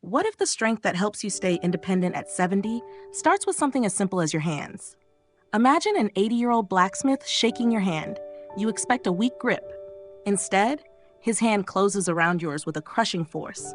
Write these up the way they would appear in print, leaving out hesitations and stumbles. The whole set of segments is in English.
What if the strength that helps you stay independent at 70 starts with something as simple as your hands? Imagine an 80-year-old blacksmith shaking your hand. You expect a weak grip. Instead, his hand closes around yours with a crushing force.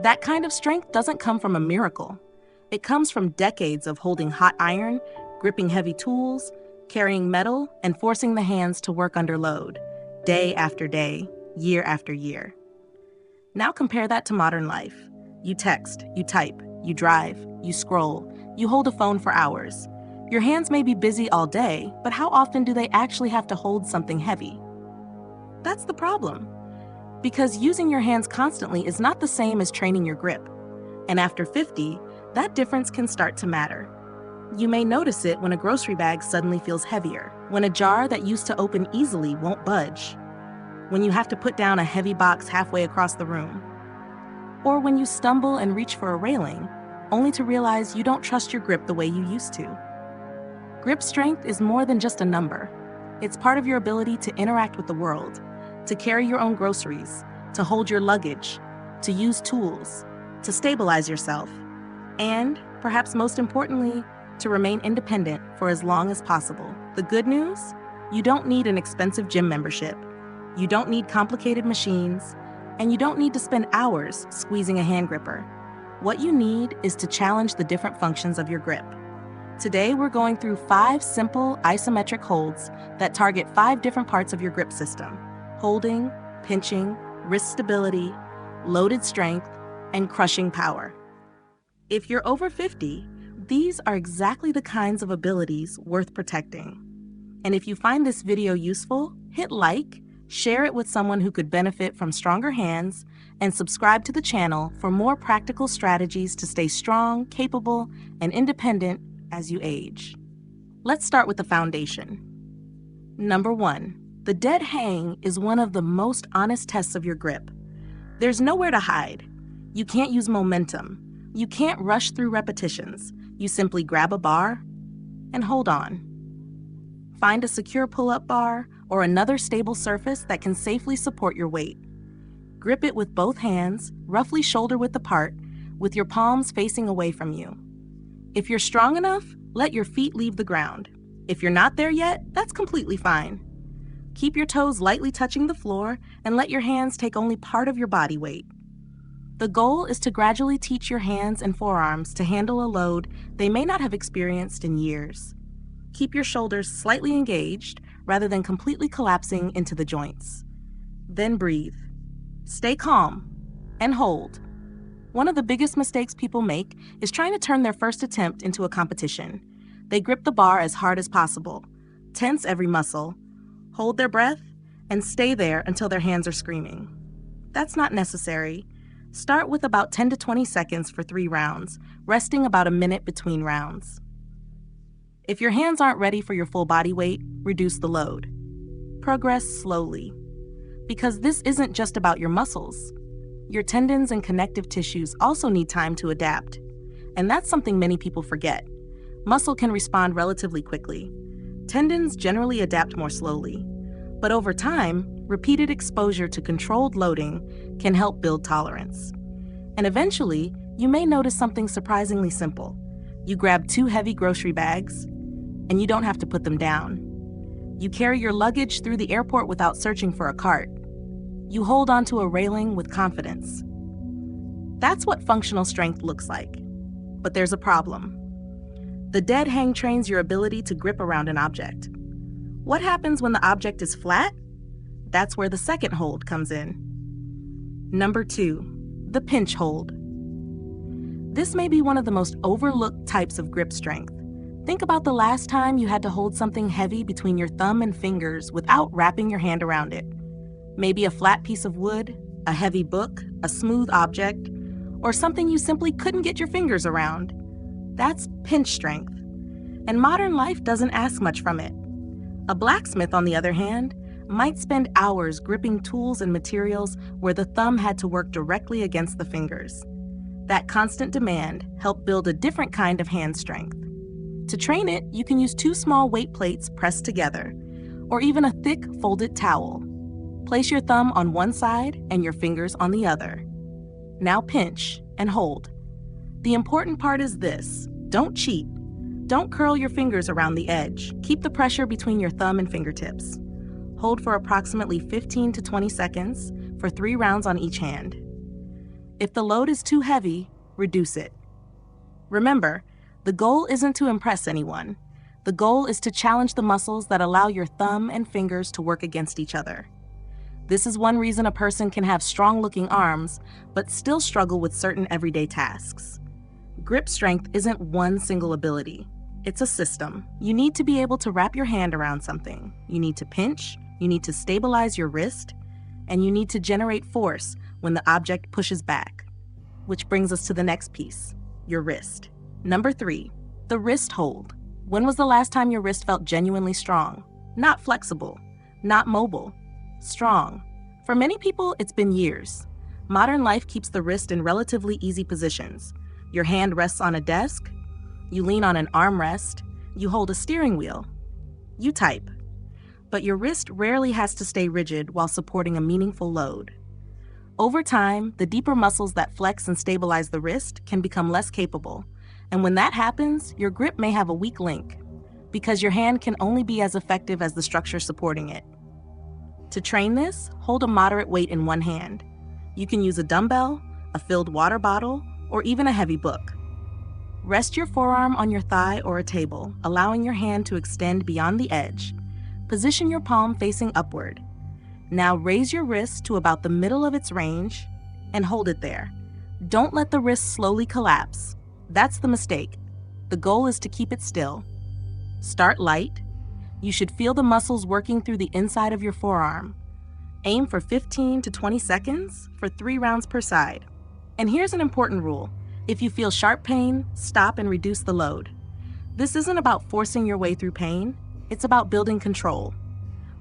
That kind of strength doesn't come from a miracle. It comes from decades of holding hot iron, gripping heavy tools, carrying metal, and forcing the hands to work under load, day after day, year after year. Now compare that to modern life. You text, you type, you drive, you scroll, you hold a phone for hours. Your hands may be busy all day, but how often do they actually have to hold something heavy? That's the problem. Because using your hands constantly is not the same as training your grip. And after 50, that difference can start to matter. You may notice it when a grocery bag suddenly feels heavier, when a jar that used to open easily won't budge, when you have to put down a heavy box halfway across the room, or when you stumble and reach for a railing, only to realize you don't trust your grip the way you used to. Grip strength is more than just a number. It's part of your ability to interact with the world, to carry your own groceries, to hold your luggage, to use tools, to stabilize yourself, and, perhaps most importantly, to remain independent for as long as possible. The good news? You don't need an expensive gym membership. You don't need complicated machines, and you don't need to spend hours squeezing a hand gripper. What you need is to challenge the different functions of your grip. Today, we're going through 5 simple isometric holds that target 5 different parts of your grip system: holding, pinching, wrist stability, loaded strength, and crushing power. If you're over 50, these are exactly the kinds of abilities worth protecting. And if you find this video useful, hit like, share it with someone who could benefit from stronger hands, and subscribe to the channel for more practical strategies to stay strong, capable, and independent as you age. Let's start with the foundation. Number 1, the dead hang is one of the most honest tests of your grip. There's nowhere to hide. You can't use momentum. You can't rush through repetitions. You simply grab a bar and hold on. Find a secure pull-up bar or another stable surface that can safely support your weight. Grip it with both hands, roughly shoulder-width apart, with your palms facing away from you. If you're strong enough, let your feet leave the ground. If you're not there yet, that's completely fine. Keep your toes lightly touching the floor and let your hands take only part of your body weight. The goal is to gradually teach your hands and forearms to handle a load they may not have experienced in years. Keep your shoulders slightly engaged rather than completely collapsing into the joints. Then breathe. Stay calm and hold. One of the biggest mistakes people make is trying to turn their first attempt into a competition. They grip the bar as hard as possible, tense every muscle, hold their breath, and stay there until their hands are screaming. That's not necessary. Start with about 10 to 20 seconds for 3 rounds, resting about a minute between rounds. If your hands aren't ready for your full body weight, reduce the load. Progress slowly. Because this isn't just about your muscles. Your tendons and connective tissues also need time to adapt. And that's something many people forget. Muscle can respond relatively quickly. Tendons generally adapt more slowly. But over time, repeated exposure to controlled loading can help build tolerance. And eventually, you may notice something surprisingly simple. You grab 2 heavy grocery bags, and you don't have to put them down. You carry your luggage through the airport without searching for a cart. You hold onto a railing with confidence. That's what functional strength looks like. But there's a problem. The dead hang trains your ability to grip around an object. What happens when the object is flat? That's where the second hold comes in. Number 2, the pinch hold. This may be one of the most overlooked types of grip strength. Think about the last time you had to hold something heavy between your thumb and fingers without wrapping your hand around it. Maybe a flat piece of wood, a heavy book, a smooth object, or something you simply couldn't get your fingers around. That's pinch strength. And modern life doesn't ask much from it. A blacksmith, on the other hand, might spend hours gripping tools and materials where the thumb had to work directly against the fingers. That constant demand helped build a different kind of hand strength. To train it, you can use 2 small weight plates pressed together, or even a thick folded towel. Place your thumb on one side and your fingers on the other. Now pinch. and hold. The important part is this: don't cheat. Don't curl your fingers around the edge. Keep the pressure between your thumb and fingertips. Hold for approximately 15 to 20 seconds for 3 rounds on each hand. If the load is too heavy, reduce it. Remember, the goal isn't to impress anyone. The goal is to challenge the muscles that allow your thumb and fingers to work against each other. This is one reason a person can have strong-looking arms, but still struggle with certain everyday tasks. Grip strength isn't one single ability. It's a system. You need to be able to wrap your hand around something. You need to pinch, you need to stabilize your wrist, and you need to generate force when the object pushes back. Which brings us to the next piece, your wrist. Number 3, the wrist hold. When was the last time your wrist felt genuinely strong? Not flexible, not mobile, strong. For many people, it's been years. Modern life keeps the wrist in relatively easy positions. Your hand rests on a desk, you lean on an armrest, you hold a steering wheel, you type. But your wrist rarely has to stay rigid while supporting a meaningful load. Over time, the deeper muscles that flex and stabilize the wrist can become less capable. And when that happens, your grip may have a weak link, because your hand can only be as effective as the structure supporting it. To train this, hold a moderate weight in one hand. You can use a dumbbell, a filled water bottle, or even a heavy book. Rest your forearm on your thigh or a table, allowing your hand to extend beyond the edge. Position your palm facing upward. Now raise your wrist to about the middle of its range and hold it there. Don't let the wrist slowly collapse. That's the mistake. The goal is to keep it still. Start light. You should feel the muscles working through the inside of your forearm. Aim for 15 to 20 seconds for 3 rounds per side. And here's an important rule. If you feel sharp pain, stop and reduce the load. This isn't about forcing your way through pain, it's about building control.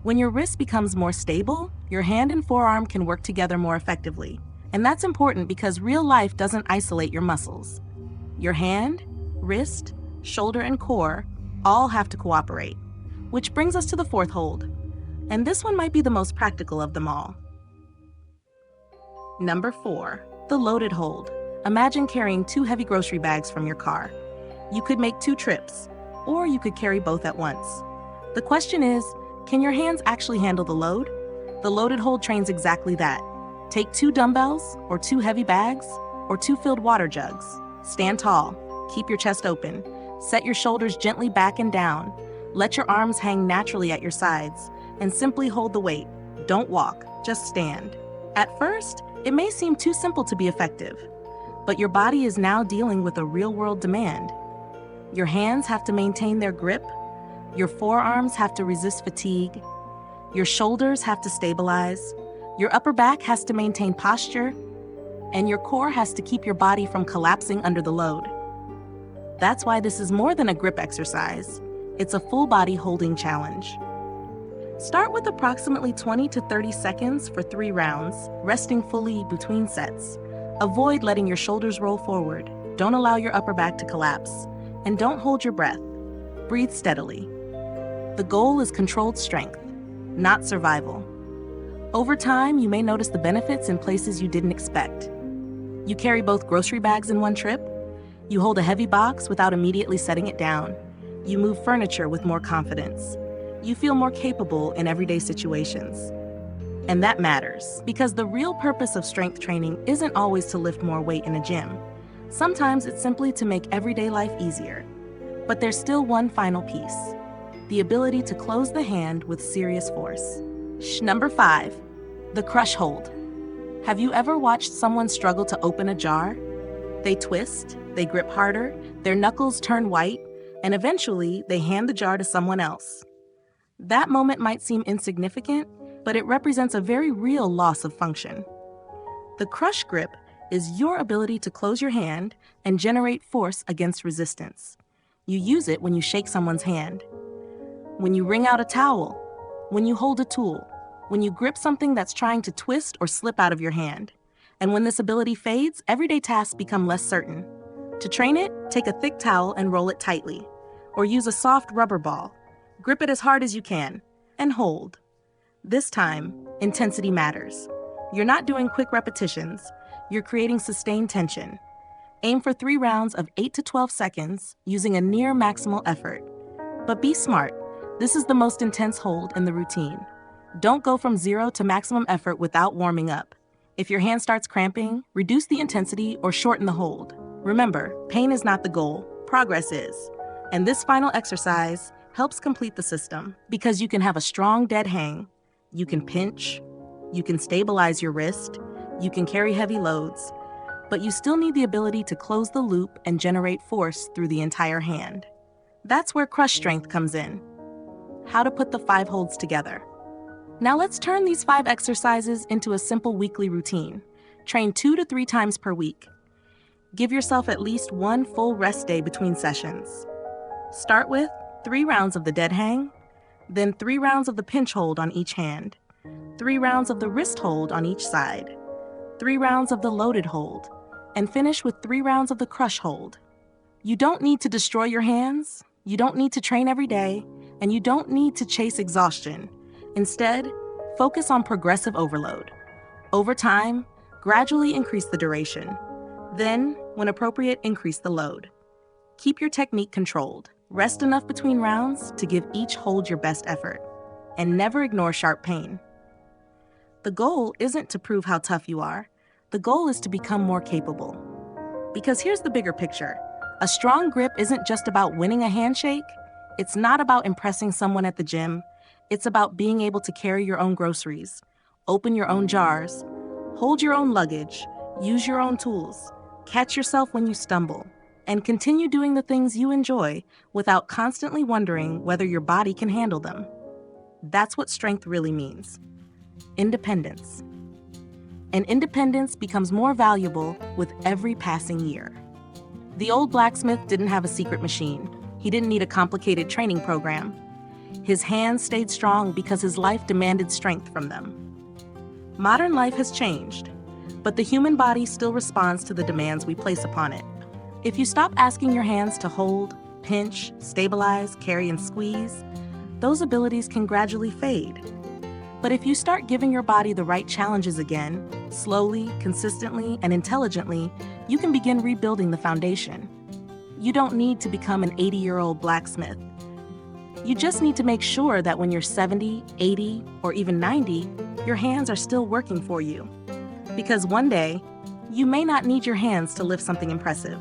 When your wrist becomes more stable, your hand and forearm can work together more effectively. And that's important because real life doesn't isolate your muscles. Your hand, wrist, shoulder, and core all have to cooperate. Which brings us to the 4th hold. And this one might be the most practical of them all. Number 4, the loaded hold. Imagine carrying 2 heavy grocery bags from your car. You could make 2 trips, or you could carry both at once. The question is, can your hands actually handle the load? The loaded hold trains exactly that. Take 2 dumbbells, or 2 heavy bags, or 2 filled water jugs. Stand tall, keep your chest open, set your shoulders gently back and down, let your arms hang naturally at your sides, and simply hold the weight. Don't walk, just stand. At first, it may seem too simple to be effective, but your body is now dealing with a real-world demand. Your hands have to maintain their grip, your forearms have to resist fatigue, your shoulders have to stabilize, your upper back has to maintain posture, and your core has to keep your body from collapsing under the load. That's why this is more than a grip exercise. It's a full-body holding challenge. Start with approximately 20 to 30 seconds for 3 rounds, resting fully between sets. Avoid letting your shoulders roll forward. Don't allow your upper back to collapse. And don't hold your breath. Breathe steadily. The goal is controlled strength, not survival. Over time, you may notice the benefits in places you didn't expect. You carry both grocery bags in one trip. You hold a heavy box without immediately setting it down. You move furniture with more confidence. You feel more capable in everyday situations. And that matters, because the real purpose of strength training isn't always to lift more weight in a gym. Sometimes it's simply to make everyday life easier. But there's still one final piece: the ability to close the hand with serious force. Number 5, the crush hold. Have you ever watched someone struggle to open a jar? They twist, they grip harder, their knuckles turn white, and eventually they hand the jar to someone else. That moment might seem insignificant, but it represents a very real loss of function. The crush grip is your ability to close your hand and generate force against resistance. You use it when you shake someone's hand, when you wring out a towel, when you hold a tool, when you grip something that's trying to twist or slip out of your hand. And when this ability fades, everyday tasks become less certain. To train it, take a thick towel and roll it tightly, or use a soft rubber ball. Grip it as hard as you can, and hold. This time, intensity matters. You're not doing quick repetitions. You're creating sustained tension. Aim for 3 rounds of 8 to 12 seconds using a near maximal effort. But be smart. This is the most intense hold in the routine. Don't go from 0 to maximum effort without warming up. If your hand starts cramping, reduce the intensity or shorten the hold. Remember, pain is not the goal, progress is. And this final exercise helps complete the system because you can have a strong dead hang, you can pinch, you can stabilize your wrist, you can carry heavy loads, but you still need the ability to close the loop and generate force through the entire hand. That's where crush strength comes in. How to put the 5 holds together. Now let's turn these 5 exercises into a simple weekly routine. Train 2 to 3 times per week. Give yourself at least 1 full rest day between sessions. Start with 3 rounds of the dead hang, then 3 rounds of the pinch hold on each hand, 3 rounds of the wrist hold on each side, 3 rounds of the loaded hold, and finish with 3 rounds of the crush hold. You don't need to destroy your hands, you don't need to train every day, and you don't need to chase exhaustion. Instead, focus on progressive overload. Over time, gradually increase the duration. Then, when appropriate, increase the load. Keep your technique controlled. Rest enough between rounds to give each hold your best effort. And never ignore sharp pain. The goal isn't to prove how tough you are. The goal is to become more capable. Because here's the bigger picture. A strong grip isn't just about winning a handshake. It's not about impressing someone at the gym. It's about being able to carry your own groceries, open your own jars, hold your own luggage, use your own tools, catch yourself when you stumble, and continue doing the things you enjoy without constantly wondering whether your body can handle them. That's what strength really means. Independence. And independence becomes more valuable with every passing year. The old blacksmith didn't have a secret machine. He didn't need a complicated training program. His hands stayed strong because his life demanded strength from them. Modern life has changed, but the human body still responds to the demands we place upon it. If you stop asking your hands to hold, pinch, stabilize, carry, and squeeze, those abilities can gradually fade. But if you start giving your body the right challenges again, slowly, consistently, and intelligently, you can begin rebuilding the foundation. You don't need to become an 80-year-old blacksmith. You just need to make sure that when you're 70, 80, or even 90, your hands are still working for you. Because one day, you may not need your hands to lift something impressive.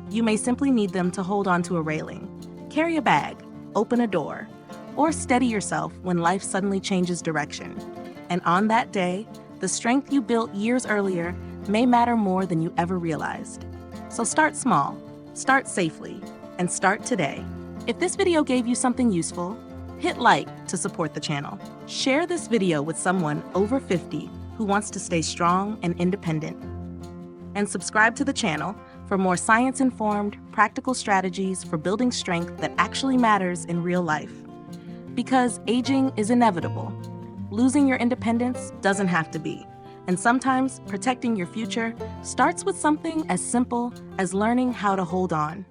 You may simply need them to hold onto a railing, carry a bag, open a door, or steady yourself when life suddenly changes direction. And on that day, the strength you built years earlier may matter more than you ever realized. So start small, start safely, and start today. If this video gave you something useful, hit like to support the channel. Share this video with someone over 50 who wants to stay strong and independent. And subscribe to the channel for more science-informed, practical strategies for building strength that actually matters in real life. Because aging is inevitable. Losing your independence doesn't have to be. And sometimes protecting your future starts with something as simple as learning how to hold on.